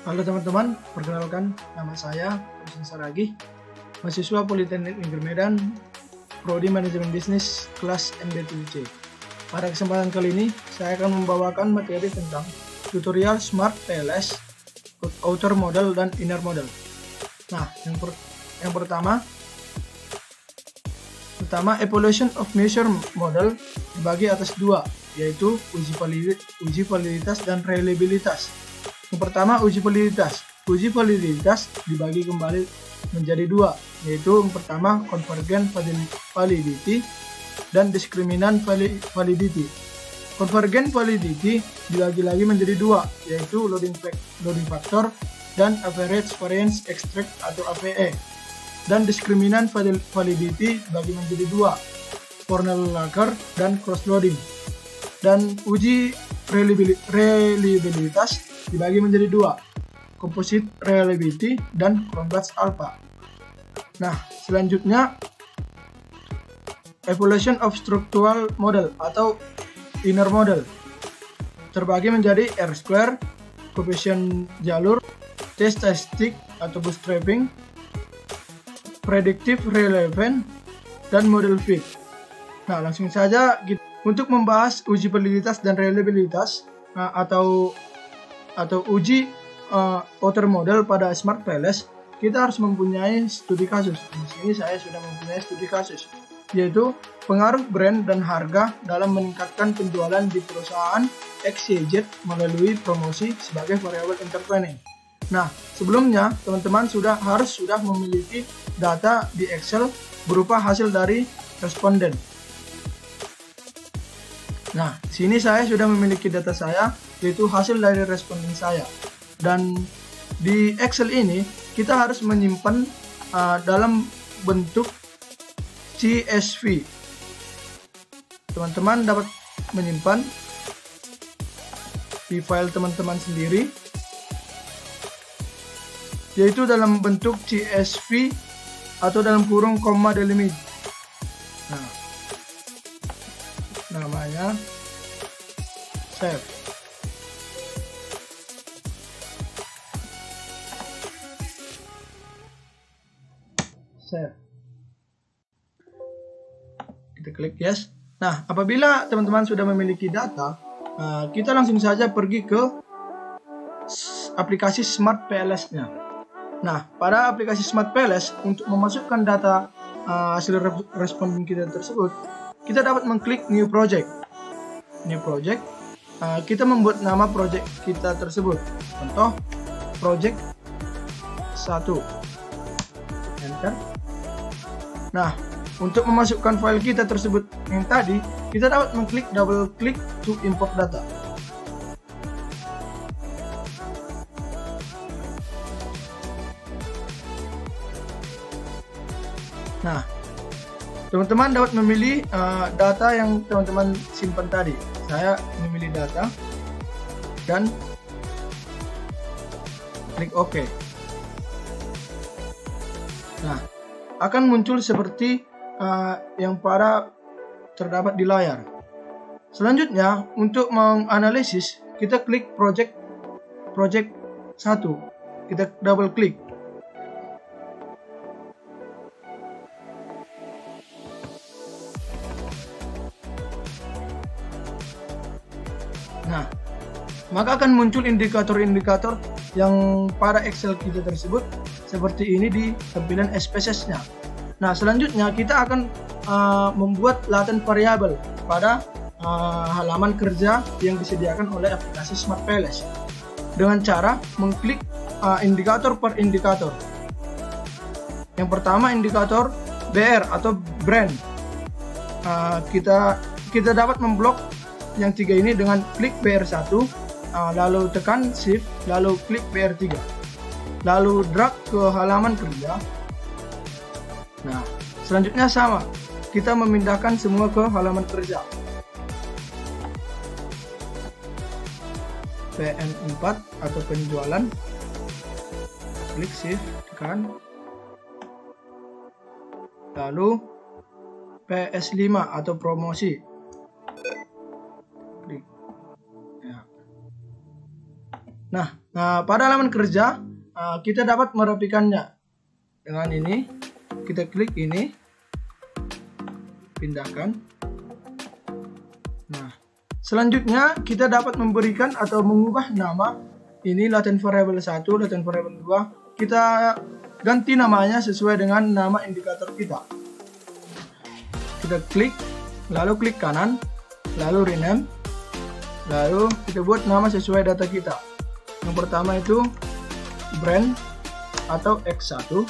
Halo teman-teman, perkenalkan nama saya Husin Saragih, mahasiswa Politeknik Negeri Medan, Prodi Manajemen Bisnis kelas MB7C. Pada kesempatan kali ini, saya akan membawakan materi tentang tutorial Smart PLS, Outer Model dan Inner Model. Nah, yang pertama, evaluation of measure model dibagi atas dua, yaitu uji validitas dan reliabilitas. Yang pertama, uji validitas. Uji validitas dibagi kembali menjadi dua, yaitu yang pertama convergent validity dan discriminant validity. Convergent validity dibagi lagi menjadi dua, yaitu loading factor dan average variance extract atau AVE. Dan discriminant validity dibagi menjadi dua, Fornell-Laker dan cross loading. Dan uji reliabilitas dibagi menjadi dua, composite reliability dan Cronbach's alpha. Nah, selanjutnya evaluation of structural model atau inner model terbagi menjadi R-square, coefficient jalur, test statistic atau bootstrapping, predictive relevant, dan model fit. Nah, langsung saja untuk membahas uji validitas dan reliabilitas atau uji outer model pada Smart PLS, kita harus mempunyai studi kasus. Di sini saya sudah mempunyai studi kasus, yaitu pengaruh brand dan harga dalam meningkatkan penjualan di perusahaan XYZ melalui promosi sebagai variabel intervening. Nah, sebelumnya teman-teman harus sudah memiliki data di Excel berupa hasil dari responden. Nah, di sini saya sudah memiliki data saya, yaitu hasil dari responden saya. Dan di Excel ini kita harus menyimpan dalam bentuk CSV. Teman-teman dapat menyimpan di file teman-teman sendiri, yaitu dalam bentuk CSV atau dalam kurung koma delimit. Nah, namanya save. Kita klik yes. Nah, apabila teman-teman sudah memiliki data, kita langsung saja pergi ke aplikasi Smart PLS-nya. Nah, pada aplikasi Smart PLS, untuk memasukkan data hasil responden kita tersebut, kita dapat mengklik New Project. New Project, kita membuat nama project kita tersebut. Contoh, Project 1. Enter. Nah, untuk memasukkan file kita tersebut yang tadi, kita dapat mengklik double klik to import data. Nah, teman-teman dapat memilih data yang teman-teman simpan tadi. Saya memilih data dan klik OK. Nah, akan muncul seperti yang terdapat di layar. Selanjutnya, untuk menganalisis, kita klik project 1. Kita double klik. Nah, maka akan muncul indikator-indikator yang pada Excel kita tersebut seperti ini di tampilan SPSS-nya. Nah, selanjutnya kita akan membuat latent variable pada halaman kerja yang disediakan oleh aplikasi Smart PLS dengan cara mengklik indikator per indikator. Yang pertama, indikator BR atau brand. Kita dapat memblok yang tiga ini dengan klik BR1, lalu tekan shift, lalu klik BR3, lalu drag ke halaman kerja. Nah, selanjutnya sama, kita memindahkan semua ke halaman kerja. PN4 atau penjualan, klik shift, tekan, lalu PS5 atau promosi, klik. Ya. Nah, pada halaman kerja kita dapat merapikannya dengan ini. Kita klik ini, pindahkan. Nah, selanjutnya kita dapat memberikan atau mengubah nama. Ini latent variable 1, latent variable 2. Kita ganti namanya sesuai dengan nama indikator kita. Kita klik, lalu klik kanan, lalu rename, lalu kita buat nama sesuai data kita. Yang pertama itu brand atau X1.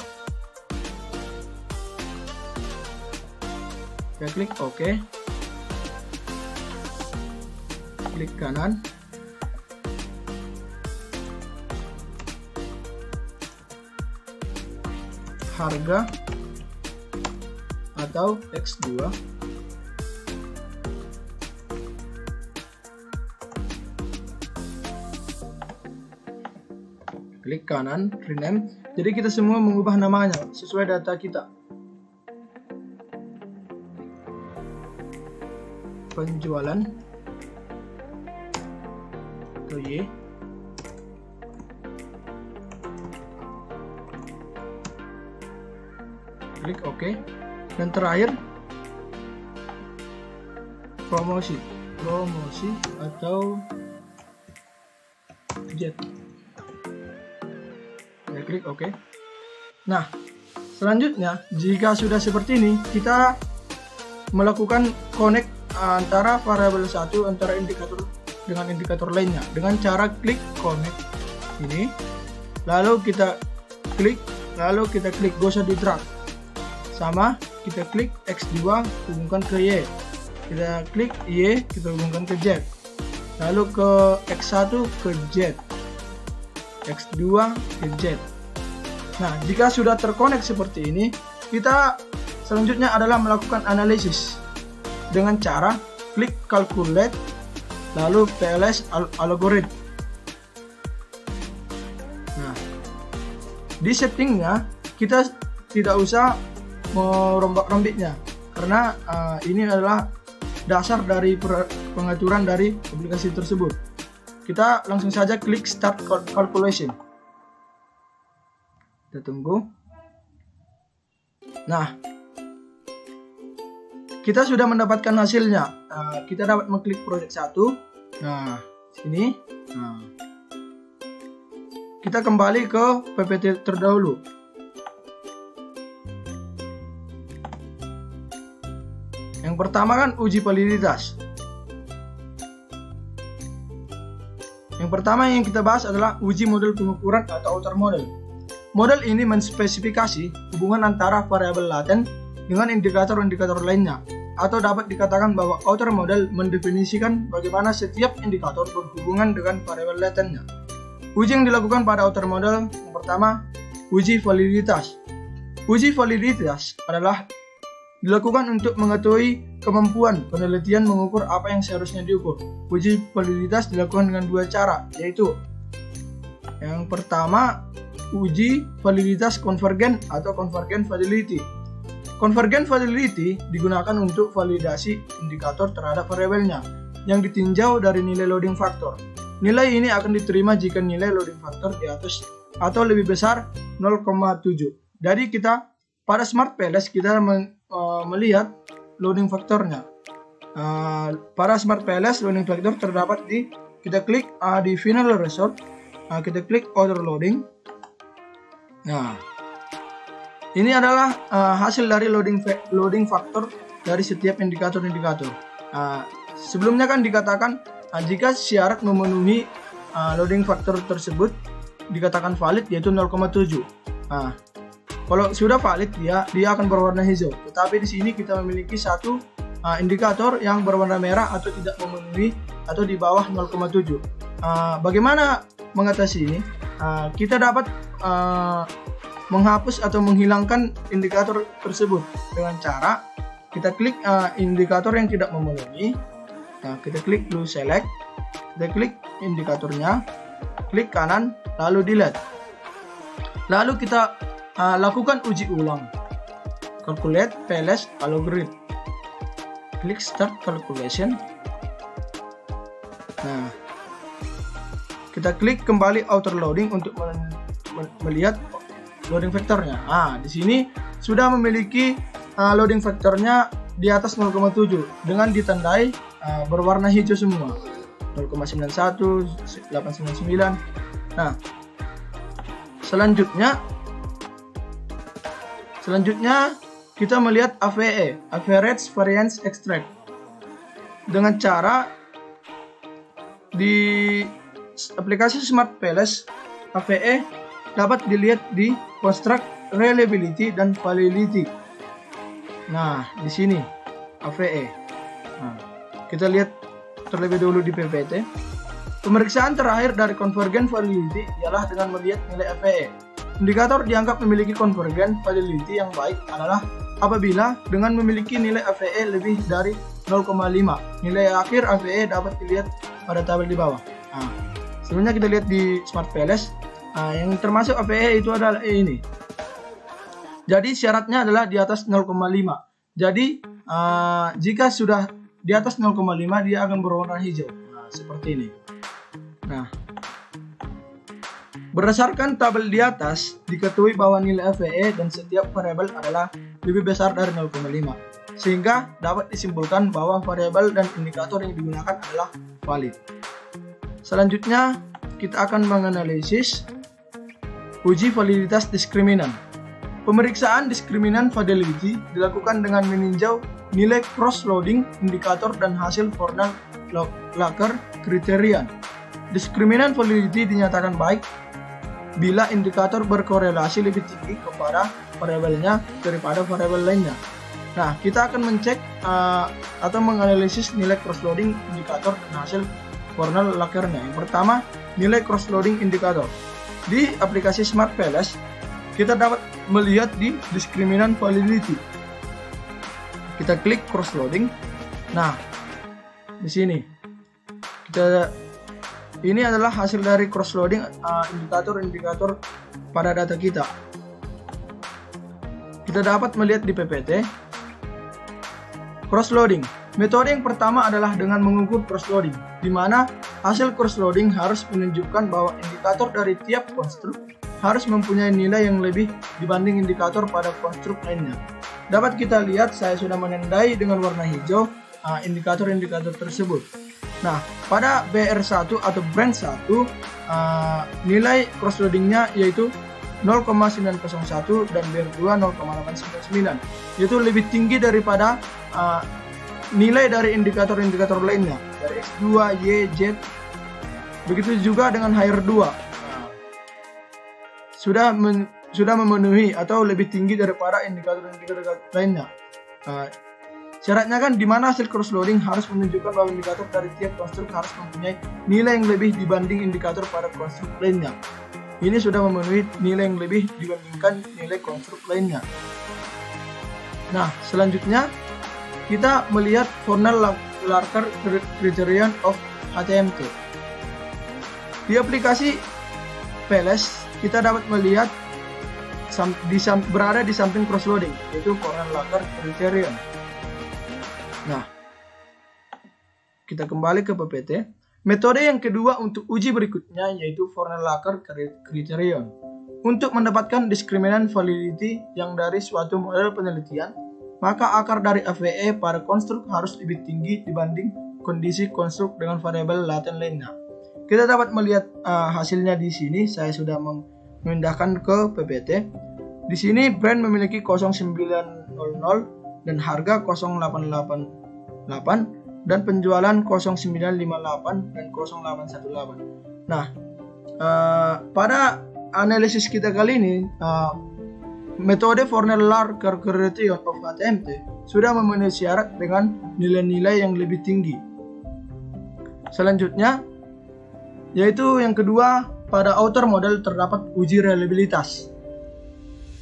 Kita klik OK. Klik kanan. Harga atau X2. Klik kanan, rename. Jadi kita semua mengubah namanya sesuai data kita. Penjualan atau Y. Klik OK. Dan terakhir promosi atau jet. Ya, klik OK. Nah, selanjutnya jika sudah seperti ini, kita melakukan connect antara variabel 1 antara indikator dengan indikator lainnya dengan cara klik connect ini, lalu kita klik gak usah di drag, sama kita klik X2 hubungkan ke Y, kita klik Y kita hubungkan ke Z, lalu ke X1 ke Z, X2 ke Z. Nah, jika sudah terkonek seperti ini, kita selanjutnya adalah melakukan analisis dengan cara klik calculate, lalu PLS algorithm. Nah, di settingnya kita tidak usah merombak-rombiknya karena ini adalah dasar dari pengaturan dari aplikasi tersebut. Kita langsung saja klik start calculation. Kita tunggu. Nah, kita sudah mendapatkan hasilnya. Kita dapat mengklik project 1. Nah, sini. Nah, kita kembali ke PPT terdahulu. Yang pertama kan uji validitas. Yang pertama yang kita bahas adalah uji model pengukuran atau outer model. Model ini menspesifikasi hubungan antara variabel laten dengan indikator-indikator lainnya, atau dapat dikatakan bahwa outer model mendefinisikan bagaimana setiap indikator berhubungan dengan variabel latennya. Uji yang dilakukan pada outer model yang pertama, uji validitas. Uji validitas adalah dilakukan untuk mengetahui kemampuan penelitian mengukur apa yang seharusnya diukur. Uji validitas dilakukan dengan dua cara, yaitu yang pertama, uji validitas konvergen atau convergent validity. Convergent validity digunakan untuk validasi indikator terhadap variabelnya yang ditinjau dari nilai loading factor. Nilai ini akan diterima jika nilai loading factor di atas atau lebih besar 0,7. Jadi kita pada Smart PLS kita melihat loading faktornya. Pada Smart PLS loading factor terdapat kita klik di final result, kita klik order loading. Nah, ini adalah hasil dari loading factor dari setiap indikator-indikator. Sebelumnya kan dikatakan jika syarat memenuhi loading factor tersebut dikatakan valid, yaitu 0,7. Nah, kalau sudah valid dia akan berwarna hijau. Tetapi di sini kita memiliki satu indikator yang berwarna merah atau tidak memenuhi atau di bawah 0,7. Bagaimana mengatasi ini? Kita dapat menghapus atau menghilangkan indikator tersebut dengan cara kita klik indikator yang tidak memenuhi. Nah, kita klik blue select, kita klik indikatornya, klik kanan, lalu delete. Lalu kita lakukan uji ulang. Calculate PLS algorithm. Klik start calculation. Nah, Kita klik kembali outer loading untuk melihat loading vektornya. Di sini sudah memiliki loading vektornya di atas 0,7 dengan ditandai berwarna hijau semua. 0,91, 899. Nah, selanjutnya kita melihat AVE, Average Variance Extract. Dengan cara di aplikasi Smart Palace, AVE dapat dilihat di Construct Reliability dan Validity. Nah, di sini AVE. Nah, kita lihat terlebih dahulu di PPT. Pemeriksaan terakhir dari Convergent Validity ialah dengan melihat nilai AVE. Indikator dianggap memiliki Convergent Validity yang baik adalah apabila dengan memiliki nilai AVE lebih dari 0,5. Nilai akhir AVE dapat dilihat pada tabel di bawah. Sebelumnya kita lihat di Smart Palace, yang termasuk AVE itu adalah ini. Jadi syaratnya adalah di atas 0,5. Jadi jika sudah di atas 0,5 dia akan berwarna hijau. Seperti ini. Nah, berdasarkan tabel di atas, diketahui bahwa nilai AVE dan setiap variabel adalah lebih besar dari 0,5, sehingga dapat disimpulkan bahwa variabel dan indikator yang digunakan adalah valid. Selanjutnya, kita akan menganalisis uji validitas diskriminan. Pemeriksaan diskriminan validity dilakukan dengan meninjau nilai cross-loading indikator dan hasil Fornal-Laker criterion. Diskriminan validity dinyatakan baik bila indikator berkorelasi lebih tinggi kepada variabelnya daripada variabel lainnya. Nah, kita akan mencek atau menganalisis nilai cross-loading indikator dan hasil Fornal-Lakernya. Yang pertama, nilai cross-loading indikator. Di aplikasi Smart Palace, kita dapat melihat di diskriminan validity. Kita klik cross-loading. Nah, di sini ini adalah hasil dari cross-loading indikator-indikator pada data kita. Kita dapat melihat di PPT. Cross-loading. Metode yang pertama adalah dengan mengukur cross-loading, di mana hasil cross-loading harus menunjukkan bahwa indikator dari tiap konstruk harus mempunyai nilai yang lebih dibanding indikator pada konstruk lainnya. Dapat kita lihat saya sudah menandai dengan warna hijau indikator-indikator tersebut. Nah, pada BR1 atau brand 1 nilai cross-loadingnya yaitu 0,901 dan BR2 0,899, yaitu lebih tinggi daripada nilai dari indikator-indikator lainnya dari X2, Y, Z. Begitu juga dengan HR2 sudah memenuhi atau lebih tinggi daripada indikator-indikator lainnya. Syaratnya kan di mana hasil cross-loading harus menunjukkan bahwa indikator dari tiap konstruk harus mempunyai nilai yang lebih dibanding indikator pada konstruk lainnya. Ini sudah memenuhi nilai yang lebih dibandingkan nilai konstruk lainnya. Nah, selanjutnya kita melihat Fornal-Laker criterion of HTMT. Di aplikasi Palace, kita dapat melihat berada di samping cross-loading, yaitu Fornal-Laker criterion. Nah, kita kembali ke PPT. Metode yang kedua untuk uji berikutnya yaitu Fornal-Laker criterion. Untuk mendapatkan diskriminan validity yang dari suatu model penelitian, maka akar dari AVE pada konstruk harus lebih tinggi dibanding kondisi konstruk dengan variabel laten lainnya. Kita dapat melihat hasilnya di sini. Saya sudah memindahkan ke PPT. Di sini brand memiliki 0900 dan harga 0888 dan penjualan 0958 dan 0818. Nah, pada analisis kita kali ini metode Fornal-Laker criterion of HTMT sudah memenuhi syarat dengan nilai-nilai yang lebih tinggi. Selanjutnya yaitu yang kedua, pada outer model terdapat uji reliabilitas.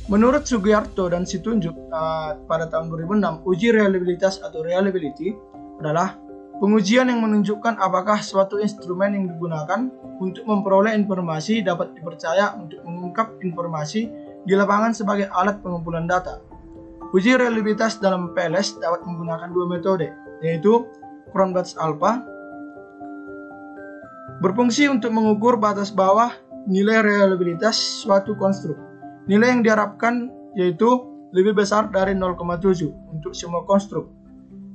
Menurut Sugiarto dan Situnjuk pada tahun 2006, uji reliabilitas atau reliability adalah pengujian yang menunjukkan apakah suatu instrumen yang digunakan untuk memperoleh informasi dapat dipercaya untuk mengungkap informasi di lapangan sebagai alat pengumpulan data. Uji reliabilitas dalam Palace dapat menggunakan dua metode, yaitu Cronbach's Alpha berfungsi untuk mengukur batas bawah nilai reliabilitas suatu konstruk. Nilai yang diharapkan yaitu lebih besar dari 0,7 untuk semua konstruk.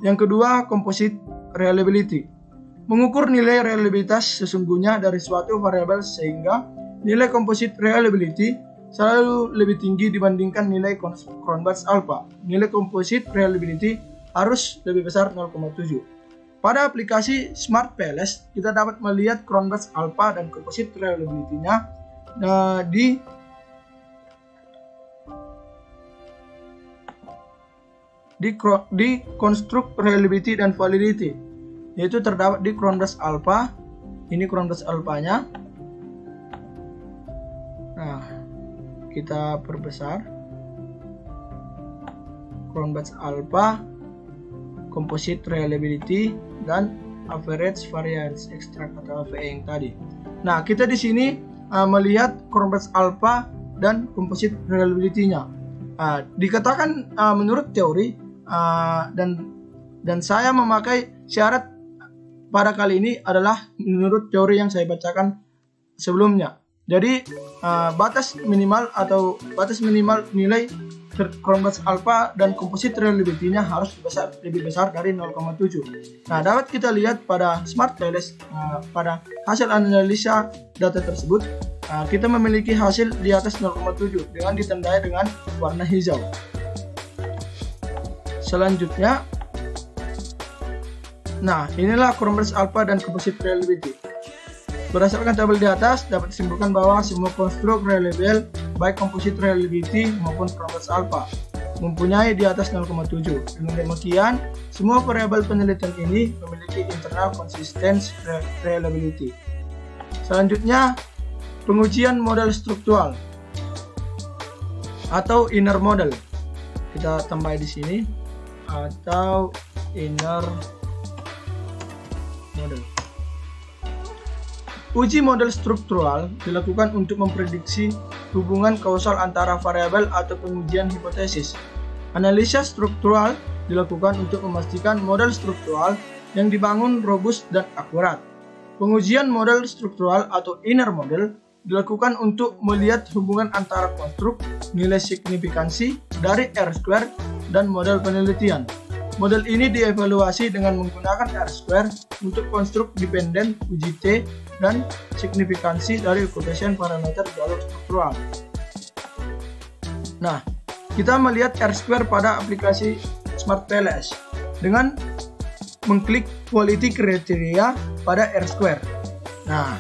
Yang kedua, composite reliability. Mengukur nilai reliabilitas sesungguhnya dari suatu variabel sehingga nilai composite reliability selalu lebih tinggi dibandingkan nilai Cronbach's alpha. Nilai composite reliability harus lebih besar 0,7. Pada aplikasi Smart PLS, kita dapat melihat Cronbach's alpha dan composite reliability-nya di konstruk reliability dan validity, yaitu terdapat di Cronbach's alpha. Ini Cronbach's alpha-nya. Nah, kita perbesar Cronbach's alpha, composite reliability, dan average variance extract atau AVE yang tadi. Nah, kita di sini melihat Cronbach's alpha dan composite reliability-nya. Dikatakan menurut teori dan saya memakai syarat pada kali ini adalah menurut teori yang saya bacakan sebelumnya. Jadi batas minimal nilai Cronbach's alpha dan composite reliability-nya harus lebih besar dari 0,7. Nah, dapat kita lihat pada Smart PLS pada hasil analisa data tersebut, kita memiliki hasil di atas 0,7 dengan ditandai dengan warna hijau. Selanjutnya, nah inilah Cronbach's alpha dan composite reliability. Berdasarkan tabel di atas, dapat disimpulkan bahwa semua konstruk reliable, baik composite reliability maupun Cronbach's alpha, mempunyai di atas 0,7. Dengan demikian, semua variabel penelitian ini memiliki internal consistent reliability. Selanjutnya, pengujian model struktural atau inner model. Kita tambah di sini, atau inner model. Uji model struktural dilakukan untuk memprediksi hubungan kausal antara variabel atau pengujian hipotesis. Analisa struktural dilakukan untuk memastikan model struktural yang dibangun robust dan akurat. Pengujian model struktural atau inner model dilakukan untuk melihat hubungan antara konstruk, nilai signifikansi dari R-square, dan model penelitian. Model ini dievaluasi dengan menggunakan R-square untuk konstruk dependen uji T dan signifikansi dari koefisien parameter jalur struktural. Nah, kita melihat R-square pada aplikasi Smart PLS dengan mengklik quality criteria pada R-square. Nah,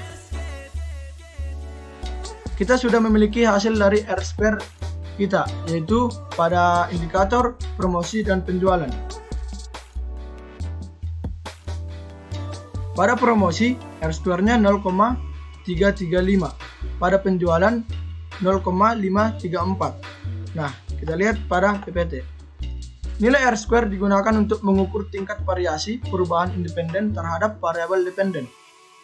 kita sudah memiliki hasil dari R-square kita, yaitu pada indikator promosi dan penjualan. Pada promosi, R-square-nya 0,335. Pada penjualan, 0,534. Nah, kita lihat pada PPT. Nilai R-square digunakan untuk mengukur tingkat variasi perubahan independen terhadap variabel dependen.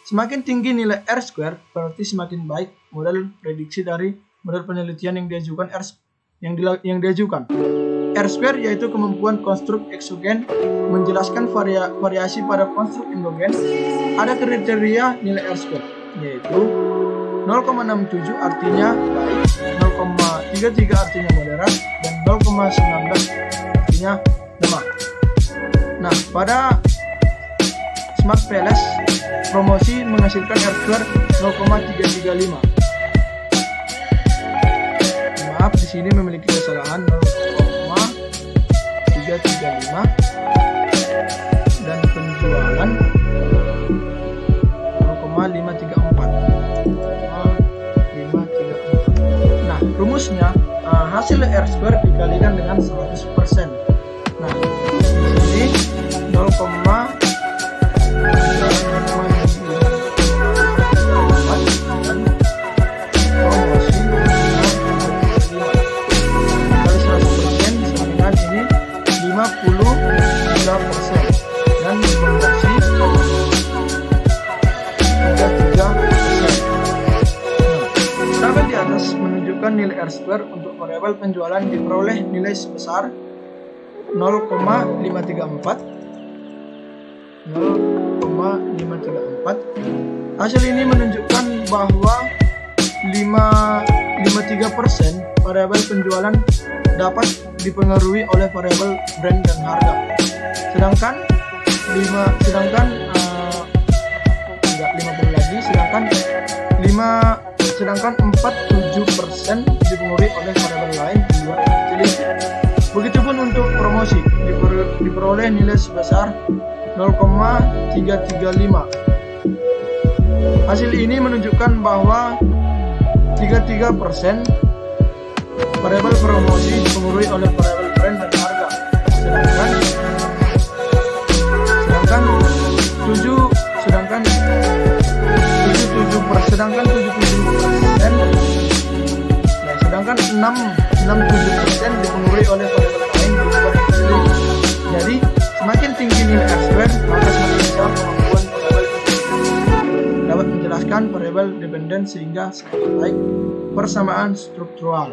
Semakin tinggi nilai R-square, berarti semakin baik model prediksi dari model penelitian yang diajukan R-square yaitu kemampuan konstruk eksogen menjelaskan variasi pada konstruk endogen. Ada kriteria nilai R-square, yaitu 0,67 artinya baik, 0,33 artinya moderat, dan 0,19 artinya lemah. Nah, pada Smart PLS, promosi menghasilkan R-square 0,335. Maaf, di sini memiliki kesalahan 0,335 dan penjualan 0,534. Nah, rumusnya hasil R-square dikalikan dengan 100%. Nah, di sini 0,335 dan konversi 33%. Tabel di atas menunjukkan nilai R-square untuk variabel penjualan diperoleh nilai sebesar 0,534 Hasil ini menunjukkan bahwa 53% variabel penjualan dapat dipengaruhi oleh variabel brand dan harga. Sedangkan 47% dipengaruhi oleh variabel lain di luar utility. Begitupun untuk promosi, diperoleh nilai sebesar 0,335. Hasil ini menunjukkan bahwa 33% variabel promosi dipengaruhi oleh variabel brand dan harga. Sedangkan 67% dipengaruhi oleh variabel lain. Jadi semakin tinggi nilai R-square, maka semakin besar kemampuan variabel dapat menjelaskan variabel dependen sehingga semakin baik persamaan struktural.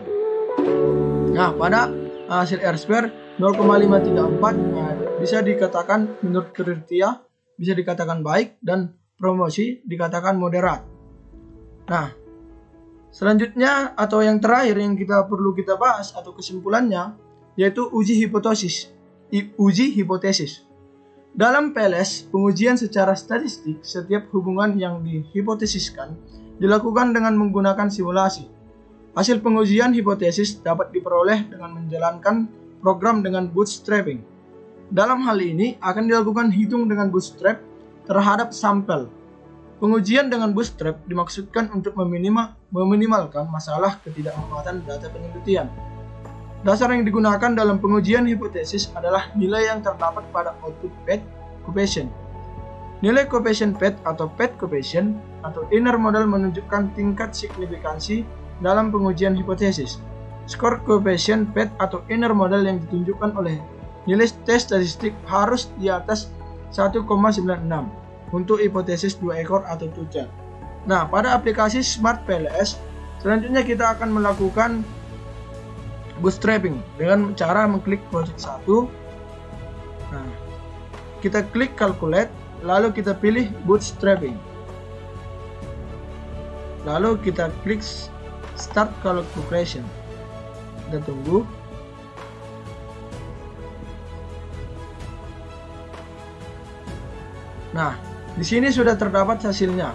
Nah, pada hasil R-square 0,534 bisa dikatakan menurut kriteria bisa dikatakan baik dan promosi dikatakan moderat. Nah, selanjutnya atau yang terakhir yang perlu kita bahas atau kesimpulannya yaitu uji hipotesis. Dalam PLS, pengujian secara statistik setiap hubungan yang dihipotesiskan dilakukan dengan menggunakan simulasi. Hasil pengujian hipotesis dapat diperoleh dengan menjalankan program dengan bootstrapping. Dalam hal ini akan dilakukan hitung dengan bootstrap terhadap sampel. Pengujian dengan bootstrap dimaksudkan untuk meminimalkan masalah ketidakmanfaatan data penelitian. Dasar yang digunakan dalam pengujian hipotesis adalah nilai yang terdapat pada output path coefficient. Nilai coefficient path atau path coefficient atau inner model menunjukkan tingkat signifikansi dalam pengujian hipotesis. Skor coefficient path atau inner model yang ditunjukkan oleh nilai tes statistik harus di atas 1,96 untuk hipotesis 2 ekor atau tujuan. Nah, pada aplikasi Smart PLS, selanjutnya kita akan melakukan bootstrapping dengan cara mengklik project 1. Nah, kita klik calculate, lalu kita pilih bootstrapping. Lalu kita klik start calculation. Kita tunggu. Nah, di sini sudah terdapat hasilnya.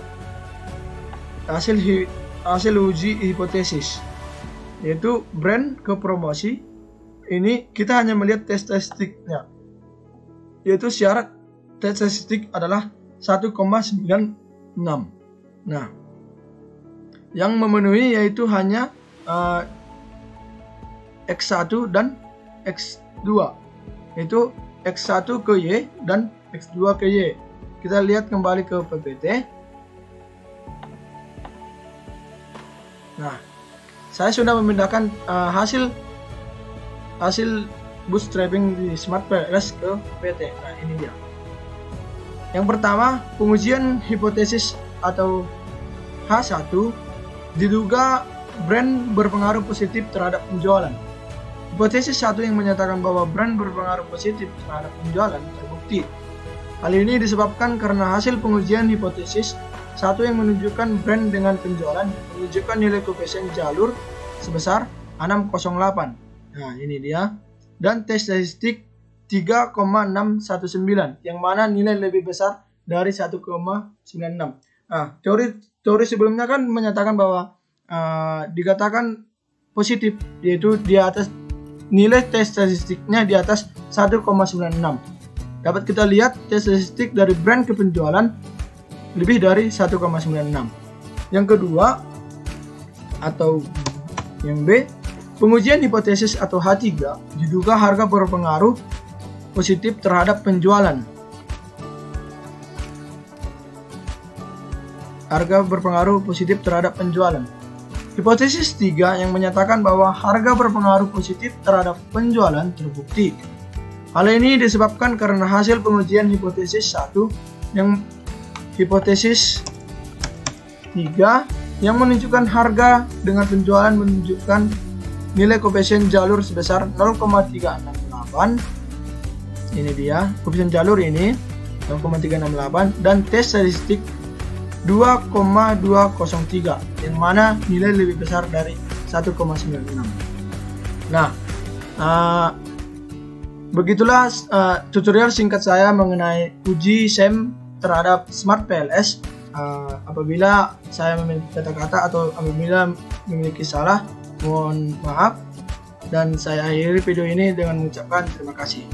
Hasil uji hipotesis yaitu brand ke promosi. Ini kita hanya melihat tes statistiknya, yaitu syarat tes statistik adalah 1,96. Nah, yang memenuhi yaitu hanya X1 dan X2, yaitu X1 ke Y dan X2 ke Y. Kita lihat kembali ke PPT. Nah, saya sudah memindahkan hasil bootstrapping di Smart PLS ke PPT. Nah, ini dia. Yang pertama, pengujian hipotesis atau H1 diduga brand berpengaruh positif terhadap penjualan. Hipotesis 1 yang menyatakan bahwa brand berpengaruh positif terhadap penjualan terbukti. Hal ini disebabkan karena hasil pengujian hipotesis 1 yang menunjukkan brand dengan penjualan menunjukkan nilai koefisien jalur sebesar 608. Nah, ini dia. Dan tes statistik 3,619 yang mana nilai lebih besar dari 1,96. Nah, teori sebelumnya kan menyatakan bahwa dikatakan positif, yaitu di atas nilai tes statistiknya di atas 1,96. Dapat kita lihat tes statistik dari brand ke penjualan lebih dari 1,96. Yang kedua atau yang B, pengujian hipotesis atau H3 diduga harga berpengaruh positif terhadap penjualan. Harga berpengaruh positif terhadap penjualan. Hipotesis 3 yang menyatakan bahwa harga berpengaruh positif terhadap penjualan terbukti. Hal ini disebabkan karena hasil pengujian hipotesis 1 yang hipotesis 3 yang menunjukkan harga dengan penjualan menunjukkan nilai koefisien jalur sebesar 0,368. Ini dia koefisien jalur ini 0,368 dan tes statistik 2,203, yang mana nilai lebih besar dari 1,96. Nah, begitulah tutorial singkat saya mengenai uji SEM terhadap Smart PLS. Apabila saya memiliki kata-kata atau apabila memiliki salah, mohon maaf, dan saya akhiri video ini dengan mengucapkan terima kasih.